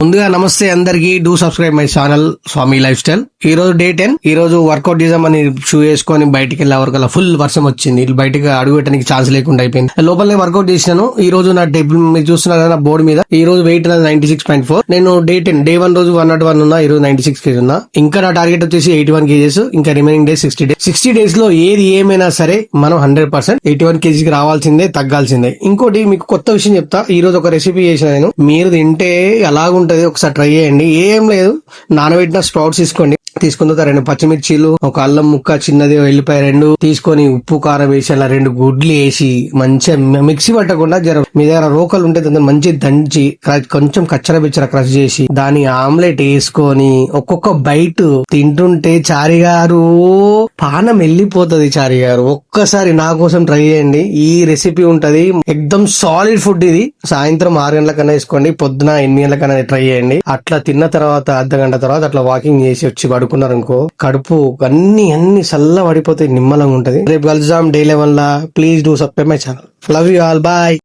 ముందుగా నమస్తే అందరికి. Do subscribe my channel Swami lifestyle. ఈ రోజు డే 10. ఈ రోజు వర్కౌట్ చేద్దామని షూ వేసుకొని బయటికి వెళ్ళే వరకు ఫుల్ వర్షం వచ్చింది. బయటకు అడుగు పెట్టడానికి ఛాన్స్ లేకుండా అయిపోయింది. లోపలనే వర్కౌట్ చేసినాను. ఈ రోజు నా టేబుల్ మీరు చూస్తున్నారు కదా బోర్డు మీద. ఈ రోజు వెయిట్ 96.4. నేను డే 10 డే 1 రోజు 101 ఉన్నా. ఈ రోజు 96 kg ఉన్నా. ఇంకా నా టార్గెట్ వచ్చేసి 81 kgs. ఇంకా రిమైనింగ్ డే 60 days. 60 days లో ఏది ఏమైనా సరే మనం 100% 81 kgs కి రావాల్సిందే, తగ్గాల్సిందే. ఇంకోటి మీకు కొత్త విషయం చెప్తా. ఈ రోజు ఒక రెసిపీ చేసిన నేను. మీరు తింటే అలాగుంటది, ఒకసారి ట్రై చేయండి. ఏం లేదు, నానబెట్టిన స్ప్రౌట్స్ తీసుకున్న 2 పచ్చిమిర్చీలు, ఒక అల్లం ముక్క చిన్నది, వెల్లిపాయ 2 తీసుకొని ఉప్పు కారం వేసి అలా 2 గుడ్లు వేసి మంచిగా మిక్సీ పట్టకుండా మీ దగ్గర రోకలు ఉంటే దాన్ని మంచిగా దంచి కొంచెం కచ్చర బిచ్చర క్రష్ చేసి దాని ఆమ్లెట్ వేసుకొని ఒక్కొక్క బైట్ తింటుంటే చారి గారు పానం వెళ్ళిపోతుంది. చారి గారు ఒక్కసారి నా కోసం ట్రై చేయండి. ఈ రెసిపీ ఉంటది, ఎక్దమ్ సాలిడ్ ఫుడ్ ఇది. సాయంత్రం 6 గంటలకన్నా వేసుకోండి, పొద్దున 8 గంటలకన్నా ట్రై చేయండి. అట్లా తిన్న తర్వాత అర్ధ గంట తర్వాత అట్లా వాకింగ్ చేసి వచ్చి పడుకున్నారనుకో, కడుపు అన్ని చల్ల పడిపోతాయి, నిమ్మలంగా ఉంటది. రేపు కలుద్దాం డే 11 లా. Please do subscribe my channel. Love you all, bye.